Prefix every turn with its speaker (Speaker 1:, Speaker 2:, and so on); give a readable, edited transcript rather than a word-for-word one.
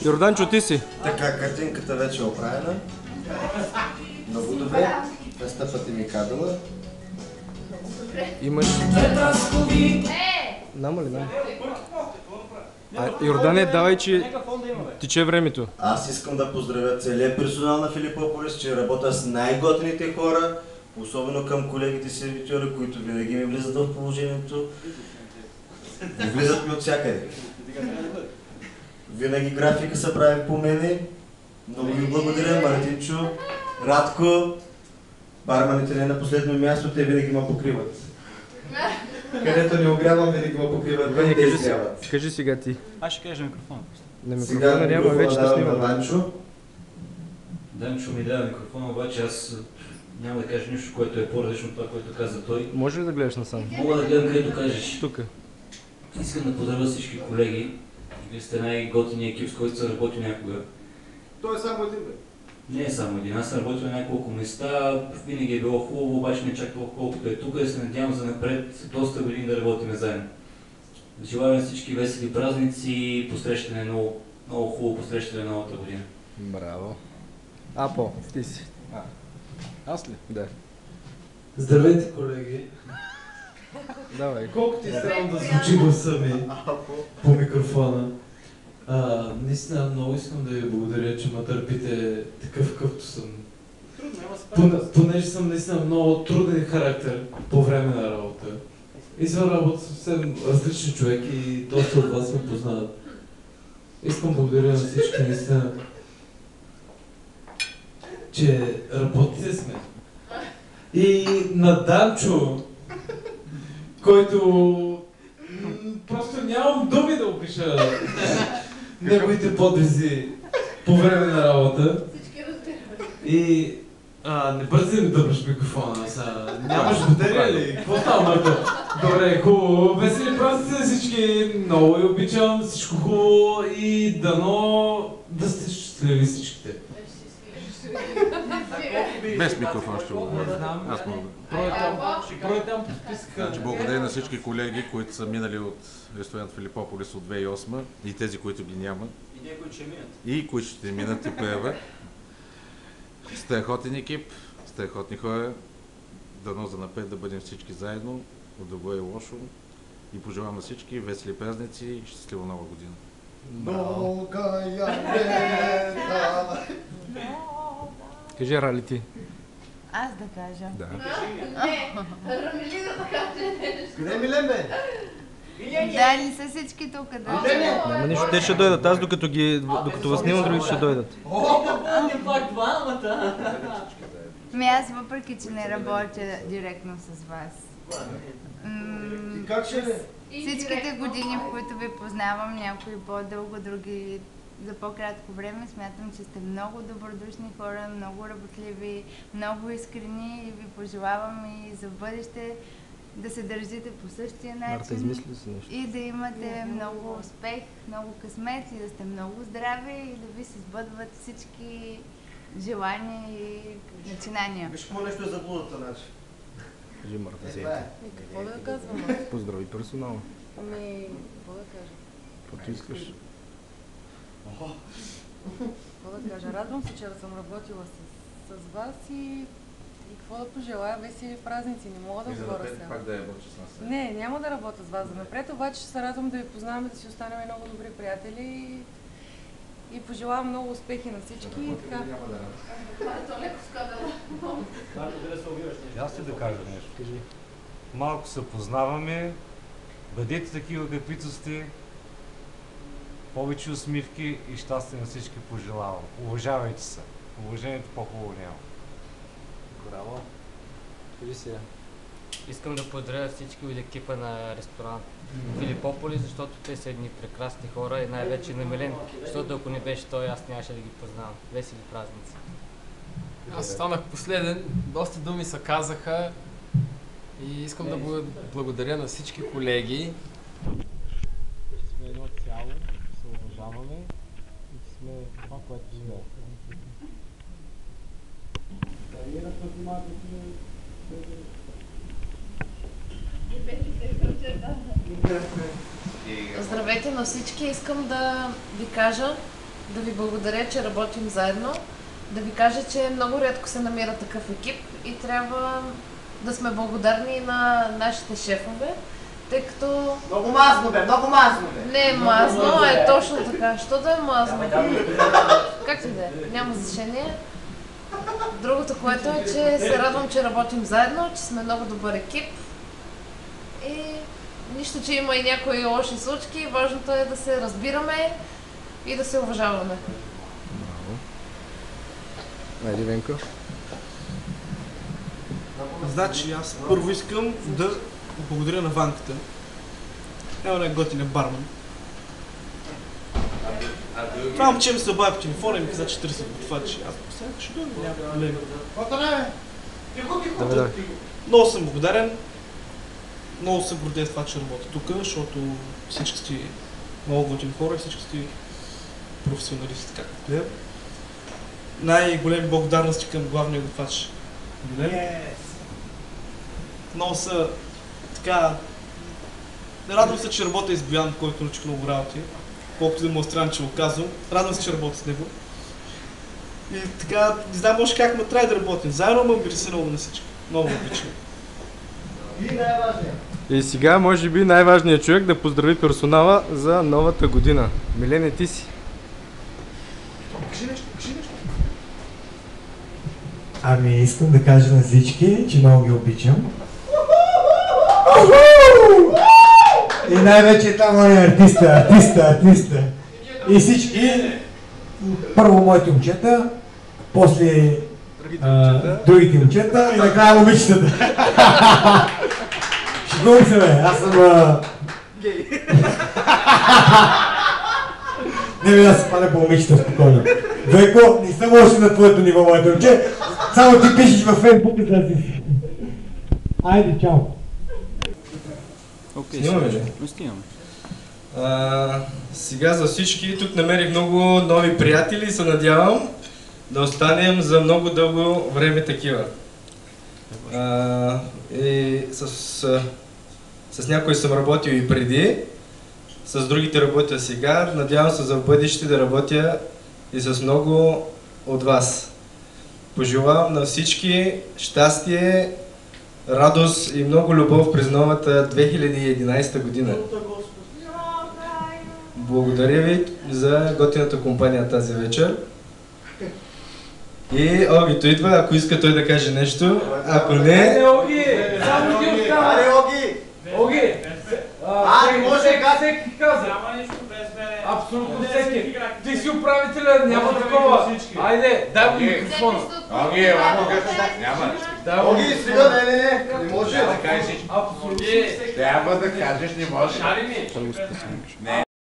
Speaker 1: Йорданчо, ти си.
Speaker 2: Така, картинката вече е оправена. Много добре. Престъпвате ми кабела.
Speaker 1: Имаш... Нама ли, нама? Йордане, давай, че тече времето.
Speaker 2: Аз искам да поздравя целият персонал на Филипополис, че работя с най-готените хора, особено към колегите сервитьори, които винаги ми влизат в положението. Влизат ми от всякъде. Винаги графика се прави по мене. Много ви благодаря, Мартинчо, Радко. Барманите не на последно място, те винаги ме покриват. Където не огрявам, винаги ме покриват.
Speaker 1: Кажи сега ти.
Speaker 3: Аз ще кажа микрофона.
Speaker 1: На микрофона няма, вече да снимам.
Speaker 2: Данчо.
Speaker 3: Данчо ми дава микрофона, обаче аз няма да кажа нищо, което е по-различно от това, което каза той.
Speaker 1: Може ли да гледаш насам?
Speaker 3: Мога да гледам където кажеш.
Speaker 1: Тук.
Speaker 3: Искам да поздравя всички колеги. Вие сте най-готиният екип, с който съм работил някога.
Speaker 2: Той е само един, бе.
Speaker 3: Не е само един. Аз съм работил на няколко места. Винаги е било хубаво, обаче не чак толкова колкото е тук. И се надявам за напред доста години да работим заедно. Желая на всички весели празници, посрещане много хубаво посрещане новата година.
Speaker 1: Браво. Апо, ти си. Аз ли? Да.
Speaker 4: Здравейте, колеги!
Speaker 1: Давай.
Speaker 4: Колкото и странно да звучи гласа ми по микрофона, наистина много искам да ви благодаря, че ме търпите такъв какъвто съм. Понеже съм наистина много труден характер по време на работа. Извън работа съм съвсем различен човек и доста от вас ме познават. Искам да благодаря на всички наистина, че работите с мен. И на Данчо, който просто нямам думи да опиша неговите подвизи по време на работа. И не бързи да ми дърпаш микрофона, нямаш батерия ли? Какво става, Марко? Добре, хубаво. Весели празници на всички, много ви обичам, всичко хубаво и дано да сте щастливи всичките.
Speaker 5: Без микрофон ще го говоря. Аз мога
Speaker 4: Брой там подписка.
Speaker 5: Значи, благодаря на всички колеги, които са минали от ресторант Филипополис от 2008 и тези, които ги няма.
Speaker 3: И някои ще минат.
Speaker 5: И които ще минат и появят. Страхотен екип, страхотни хора. Дано за напред да бъдем всички заедно, от добро и лошо. И пожелавам на всички весели празници и щастлива нова година.
Speaker 1: Кажи, Рали, ти.
Speaker 6: Аз да кажа.
Speaker 1: Да.
Speaker 6: Не, Рамилина да каже нещо.
Speaker 2: Къде е Милен, бе?
Speaker 6: Да, ли са всички тук да?
Speaker 1: Няма нищо, те ще дойдат. Аз докато вас снимам, другите ще дойдат.
Speaker 6: Аз въпреки, че не работя директно с вас.
Speaker 2: Как ще?
Speaker 6: Всичките години, в които ви познавам, някои по-дълго, други за по-кратко време, смятам, че сте много добродушни хора, много работливи, много искрени и ви пожелавам и за бъдеще да се държите по същия начин и да имате много успех, много късмет и да сте много здрави и да ви се сбъдват всички желания и начинания.
Speaker 2: Виж какво нещо е заблудата, значи.
Speaker 1: Кажи, Марта, си.
Speaker 7: Какво да казвам?
Speaker 1: Поздрави персонала.
Speaker 7: Какво да кажа?
Speaker 1: Каквото искаш.
Speaker 7: Какво да кажа? Радвам се, че съм работила с вас и какво да пожелая? Весели празници, не мога да говоря сега.
Speaker 5: Пак да работиш с нас.
Speaker 7: Не, няма да работя с вас за напред, обаче ще се радвам да ви познаваме, да си останем много добри приятели и пожелавам много успехи на всички и така.
Speaker 8: Аз ти да кажа нещо. Малко се познаваме, бъдете такива каквито сте, повече усмивки и щастие на всички пожелавам. Уважавайте се. Уважението по-хубаво няма.
Speaker 1: Браво. Кажи сега.
Speaker 9: Искам да поздравя всички от екипа на ресторант Филипополис, защото те са едни прекрасни хора и най-вече на Милен, защото ако не беше той, аз нямаше да ги познавам. Весели празници!
Speaker 10: Аз станах последен, доста думи се казаха и искам да благодаря на всички колеги. Сме едно цяло, се уважаваме и сме това, което живеем.
Speaker 7: Здравейте на всички! Искам да ви кажа, да ви благодаря, че работим заедно, да ви кажа, че много рядко се намира такъв екип и трябва да сме благодарни на нашите шефове, тъй като...
Speaker 11: Много мазно бе, много мазно бе!
Speaker 7: Не е мазно, е точно така. Що да е мазно? Както и да е, няма значение. Другото, което е, че се радвам, че работим заедно, че сме много добър екип и нищо, че има и някои лоши случки, важното е да се разбираме и да се уважаваме.
Speaker 1: Айде, Венко.
Speaker 12: Значи аз първо искам да благодаря на Ванката. Една готина барман. Това момче ми се обади по телефона и ми каза, че търси готвачи. Аз последно ще дойда, няма проблем.
Speaker 1: Давай.
Speaker 12: Много съм благодарен. Много съм горден с това, че работя тук, защото всички сте много готини хора и всички сте професионалисти, както гледам. Най-големи благодарности към главния готвач. Много са така... Радвам се, че работя и с Боян, който научих много работи. Колкото да му е странно, че го казвам. Радвам се, че работя с него. И така, не знам още как ме трябва да работим. Заедно ме обича много на всички. Много обичам.
Speaker 11: И най-важният.
Speaker 1: И сега, може би, най-важният човек да поздрави персонала за новата година. Милене, ти си.
Speaker 13: Ами, искам да кажа на всички, че много ги обичам. И най-вече там е артиста. И всички, първо моите момчета, после другите момчета и накрая момичетата. Шегувам се, бе, аз съм... Не бе, да се паля по момичета спокойно. Веко, не съм още на твоето ниво, моето момче. Само ти пишеш във Фейсбук и да си. Айде, чао.
Speaker 2: Снимаме ли?
Speaker 14: Снимаме.
Speaker 1: Сега за всички, тук намерих много нови приятели и се надявам да останем за много дълго време такива. И с някой съм работил и преди, с другите работя сега. Надявам се за в бъдеще да работя и с много от вас. Пожелавам на всички щастие, радост и много любов през новата 2011 година. Благодаря ви за готината компания тази вечер. И Огито идва, ако иска той да каже нещо, ако не...
Speaker 4: Оги! Само ти остава!
Speaker 11: Аре, Оги!
Speaker 4: Оги!
Speaker 11: Не може как?
Speaker 4: Всеки каза! Няма нищо без мене! Абсолютно всеки! Ти си управителя, няма такова! Айде, дай го микрофона!
Speaker 15: Оги, няма!
Speaker 11: Оги, сега не може!
Speaker 15: Трябва да кажеш, не можеш. Не.